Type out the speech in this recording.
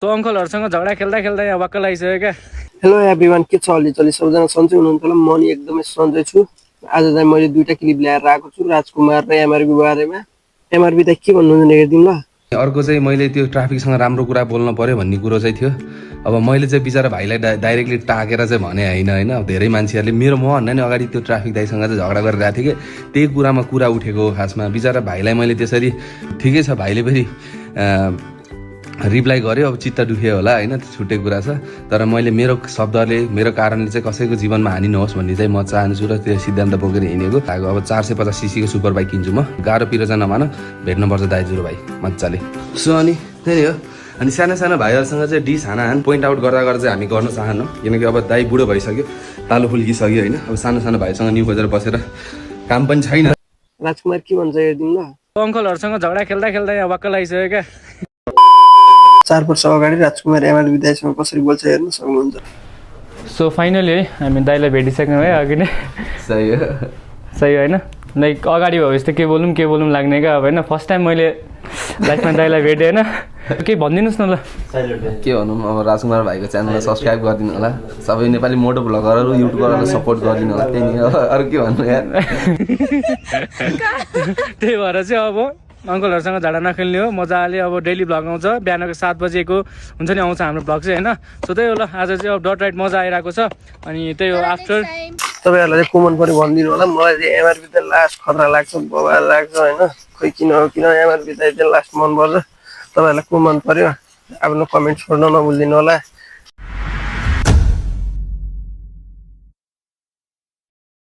तो अङ्कलहरुसँग झगडा खेल्दा खेल्दा यहाँ वाक्क लागिसक्यो क्या। हेलो एभ्रिवान, के छ अलि सबजना सन्चै हुनुहुन्छ होला? म नि एकदमै सन्चै छु। आज चाहिँ मैले दुईटा क्लिप ल्याएर आएको छु राजकुमार र एमआरबी बारेमा। एमआरबी त के भन्नुहुन्छ हेर्दिउँ ल। अर्को चाहिँ मैले त्यो ट्राफिकसँग राम्रो कुरा बोल्न पर्यो भन्ने कुरो चाहिँ थियो। अब मैले चाहिँ बिचरा भाइलाई डाइरेक्टली टाकेर चाहिँ भने होइन धेरै मान्छेहरूले मेरो मभन्दा नि अगाडि त्यो ट्राफिक दाइसँग चाहिँ झगडा गरिरहेको थिएँ कि त्यही कुरामा कुरा उठेको हो खासमा। बिचरा भाइलाई मैले त्यसरी ठिकै छ, भाइले फेरि रिप्लाई गर्यो, अब चित्त दुख्यो होला होइन, छुट्टै कुरा छ। तर मैले मेरो शब्दले मेरो कारणले चाहिँ कसैको जीवनमा हानि नहोस् भन्ने चाहिँ म चाहन्छु र त्यो सिद्धान्त बोकेर हिँडेको। अब 450 सीसीको सुपर बाइक किन्छु म, गाह्रो पिरो चाहिँ नमान, भेट्नुपर्छ दाइजु र भाइ मजाले। सो अनि त्यही हो। अनि साना साना भाइहरूसँग चाहिँ डिस हान पोइन्ट आउट गर्दा गर्दा चाहिँ हामी गर्न चाहन्नौँ, किनकि अब दाइ बुढो भइसक्यो, तालो फुल्किसक्यो होइन। अब सानो सानो भाइसँग न्यु खोजेर बसेर काम पनि छैन। राजकुमार के भन्छ हेर्दिउँ ल। अङ्कलहरुसँग झगडा खेल्दा खेल्दा यहाँ वाक्क लागिसक्यो क्या। 4 वर्ष अगाडि राजकुमार एमआरबी दाइसँग कसरी बोल्छ हेर्न सक्नुहुन्छ। सो फाइनली है हामी दाइलाई भेटिसक्यौँ है अघि नै। सही हो, सही होइन, लाइक अगाडि भएपछि त के बोलौँ लाग्ने क्या। अब होइन फर्स्ट टाइम मैले लाइफमा दाइलाई भेटेँ होइन। केही भनिदिनुहोस् न ल। के भनौँ, अब राजकुमार भाइको च्यानललाई सब्सक्राइब गरिदिनु होला, सबै नेपाली मोटो भ्लगरहरू युट्युबरहरूलाई सपोर्ट गरिदिनु होला, त्यही नै हो, अरू के भन्नु यार। त्यही भएर चाहिँ अब अङ्कलहरूसँग झगडा नखेल्ने हो, मजाले अब डेली भ्लग आउँछ, बिहानको 7 बजेको हुन्छ नि आउँछ हाम्रो भ्लग चाहिँ होइन। सो त्यही हो ल, आज चाहिँ अब डट राइड मजा आइरहेको छ। अनि त्यही हो आफ्टर तपाईँहरूलाई चाहिँ कमेन्ट पनि भनिदिनु होला। मलाई चाहिँ एमआरबी त लास्ट खतरा लाग्छ, बबाल लाग्छ होइन। खोइ किन एमआरबी त चाहिँ लास्ट मनपर्छ। तपाईँहरूलाई को मन पर्यो आफ्नो कमेन्ट छोड्न नभुलिदिनु होला।